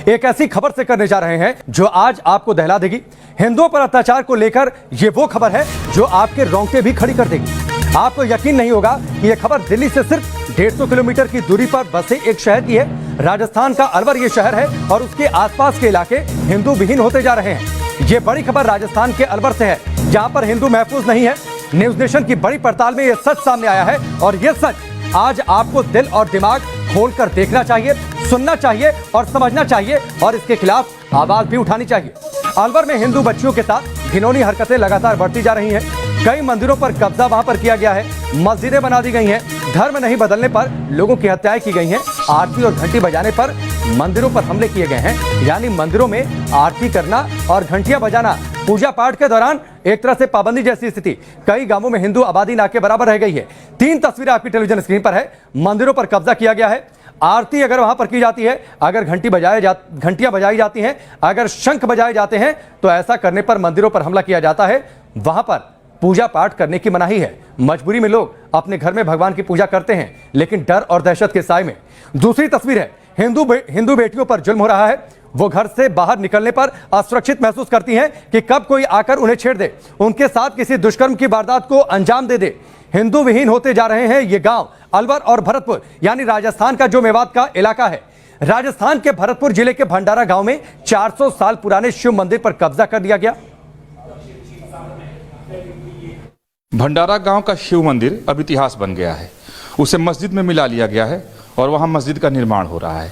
एक ऐसी खबर से करने जा रहे हैं जो आज आपको दहला देगी। हिंदुओं पर अत्याचार को लेकर ये वो खबर है जो आपके रोंगटे भी खड़ी कर देगी। आपको यकीन नहीं होगा कि यह खबर दिल्ली से सिर्फ 150 किलोमीटर की दूरी पर बसे एक शहर की है। राजस्थान का अलवर ये शहर है और उसके आसपास के इलाके हिंदू विहीन होते जा रहे हैं। ये बड़ी खबर राजस्थान के अलवर से है, जहां पर हिंदू महफूज नहीं है। न्यूज नेशन की बड़ी पड़ताल में यह सच सामने आया है और यह सच आज आपको दिल और दिमाग खोलकर देखना चाहिए, सुनना चाहिए और समझना चाहिए और इसके खिलाफ आवाज भी उठानी चाहिए। अलवर में हिंदू बच्चियों के साथ घिनौनी हरकतें लगातार बढ़ती जा रही हैं। कई मंदिरों पर कब्जा वहां पर किया गया है, मस्जिदें बना दी गई हैं, धर्म नहीं बदलने पर लोगों की हत्याएं की गई हैं, आरती और घंटी बजाने पर मंदिरों पर हमले किए गए हैं। यानी मंदिरों में आरती करना और घंटियां बजाना पूजा पाठ के दौरान एक तरह से पाबंदी जैसी स्थिति कई गांवों में हिंदू आबादी ना के बराबर रह गई है। 3 तस्वीरें आपकी टेलीविजन स्क्रीन पर है। मंदिरों पर कब्जा किया गया है, आरती अगर वहां पर की जाती है, अगर घंटियां बजाई जाती हैं, अगर शंख बजाए जाते हैं, तो ऐसा करने पर मंदिरों पर हमला किया जाता है। वहां पर पूजा पाठ करने की मनाही है। मजबूरी में लोग अपने घर में भगवान की पूजा करते हैं, लेकिन डर और दहशत के साए में। दूसरी तस्वीर है, हिंदू बेटियों पर जुल्म हो रहा है। वो घर से बाहर निकलने पर असुरक्षित महसूस करती हैं कि कब कोई आकर उन्हें छेड़ दे, उनके साथ किसी दुष्कर्म की वारदात को अंजाम दे दे। हिंदू विहीन होते जा रहे हैं ये गांव अलवर और भरतपुर, यानी राजस्थान का जो मेवात का इलाका है। राजस्थान के भरतपुर जिले के भंडारा गांव में 400 साल पुराने शिव मंदिर पर कब्जा कर लिया गया। भंडारा गांव का शिव मंदिर अब इतिहास बन गया है। उसे मस्जिद में मिला लिया गया है और वहां मस्जिद का निर्माण हो रहा है।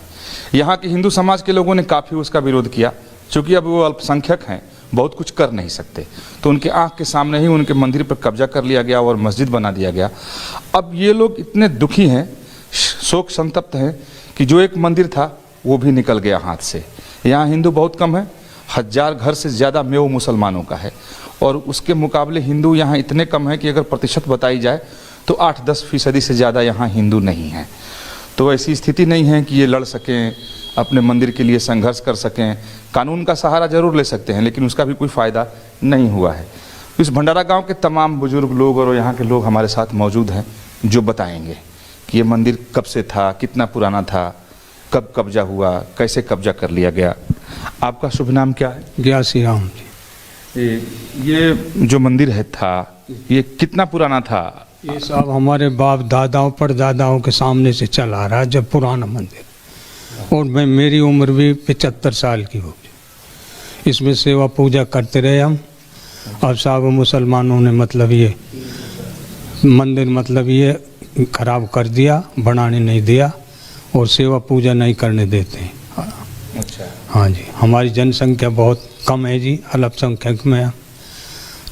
यहाँ के हिंदू समाज के लोगों ने काफ़ी उसका विरोध किया, क्योंकि अब वो अल्पसंख्यक हैं, बहुत कुछ कर नहीं सकते, तो उनके आंख के सामने ही उनके मंदिर पर कब्जा कर लिया गया और मस्जिद बना दिया गया। अब ये लोग इतने दुखी हैं, शोक संतप्त हैं कि जो एक मंदिर था वो भी निकल गया हाथ से। यहाँ हिंदू बहुत कम है, 1000 घर से ज़्यादा मेव मुसलमानों का है और उसके मुकाबले हिंदू यहाँ इतने कम है कि अगर प्रतिशत बताई जाए तो 8-10% से ज़्यादा यहाँ हिंदू नहीं हैं। तो ऐसी स्थिति नहीं है कि ये लड़ सकें, अपने मंदिर के लिए संघर्ष कर सकें। कानून का सहारा जरूर ले सकते हैं, लेकिन उसका भी कोई फ़ायदा नहीं हुआ है। इस भंडारा गांव के तमाम बुजुर्ग लोग और यहाँ के लोग हमारे साथ मौजूद हैं, जो बताएंगे कि ये मंदिर कब से था, कितना पुराना था, कब कब्जा हुआ, कैसे कब्जा कर लिया गया। आपका शुभ नाम क्या है? ग्यासी राम जी। ये जो मंदिर है था, ये कितना पुराना था? ये सब हमारे बाप दादाओं परदादाओं के सामने से चला रहा है, जब पुराना मंदिर। और मेरी उम्र भी 75 साल की होगी। इसमें सेवा पूजा करते रहे हम। अब साहब मुसलमानों ने मतलब ये मंदिर मतलब ये खराब कर दिया, बनाने नहीं दिया और सेवा पूजा नहीं करने देते। अच्छा। हाँ जी, हमारी जनसंख्या बहुत कम है जी, अल्पसंख्यक में।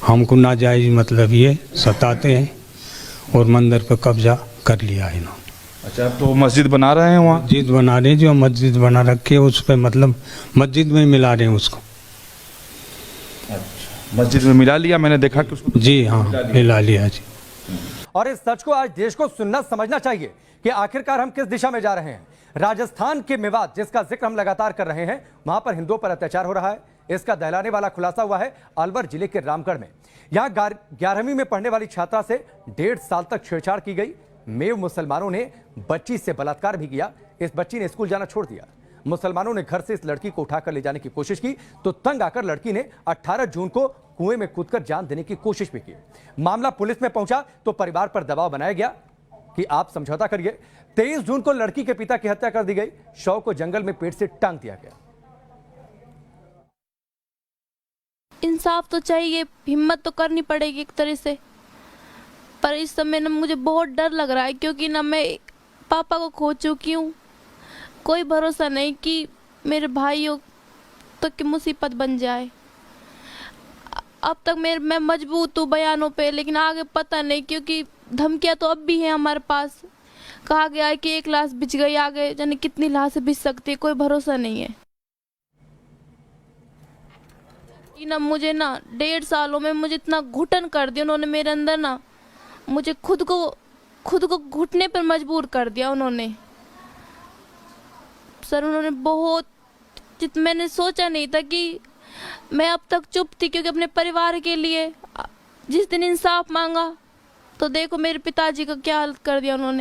हमको नाजायज मतलब ये सताते हैं और मंदिर पर कब्जा कर लिया है इन्होंने। अच्छा, तो मस्जिद बना रहे हैं वहाँ? मस्जिद बना रहे हैं, जो मस्जिद बना रखे है उस पर मतलब मस्जिद में मिला रहे हैं उसको। अच्छा, मस्जिद में मिला लिया, मैंने देखा कि उसको। जी हाँ, मिला लिया जी। और इस सच को आज देश को सुनना समझना चाहिए कि आखिरकार हम किस दिशा में जा रहे हैं। राजस्थान के मेवात, जिसका जिक्र हम लगातार कर रहे हैं, वहां पर हिंदुओं पर अत्याचार हो रहा है। इसका दहलाने वाला खुलासा हुआ है अलवर जिले के रामगढ़ में। यहां 11वीं में पढ़ने वाली छात्रा से 1.5 साल तक छेड़छाड़ की गई। मेव मुसलमानों ने बच्ची से बलात्कार भी किया। इस बच्ची ने स्कूल जाना छोड़ दिया। मुसलमानों ने घर से इस लड़की को उठाकर ले जाने की कोशिश की तो तंग आकर लड़की ने 18 जून को कुएं में कूदकर जान देने की कोशिश भी की। मामला पुलिस में पहुंचा तो परिवार पर दबाव बनाया गया कि आप समझौता करिए। 23 जून को लड़की के पिता की हत्या कर दी गई। शव को जंगल में पेड़ से टांग दिया गया। इंसाफ तो चाहिए, हिम्मत तो करनी पड़ेगी एक तरह से, पर इस समय ना मुझे बहुत डर लग रहा है, क्योंकि ना मैं पापा को खो चुकी हूँ। कोई भरोसा नहीं कि मेरे भाइयों तक की मुसीबत बन जाए। अब तक मैं मजबूत हूँ बयानों पे, लेकिन आगे पता नहीं, क्योंकि धमकियाँ तो अब भी हैं हमारे पास। कहा गया है कि 1 लाश बिछ गई, आगे जाने कितनी लाशें बिछ सकती है, कोई भरोसा नहीं है। ना मुझे ना 1.5 सालों में मुझे इतना घुटन कर दिया उन्होंने मेरे अंदर, ना मुझे खुद को घुटने पर मजबूर कर दिया उन्होंने। सर उन्होंने बहुत, मैंने सोचा नहीं था कि मैं अब तक चुप थी, क्योंकि अपने परिवार के लिए जिस दिन इंसाफ मांगा तो देखो मेरे पिताजी का क्या हालत कर दिया उन्होंने।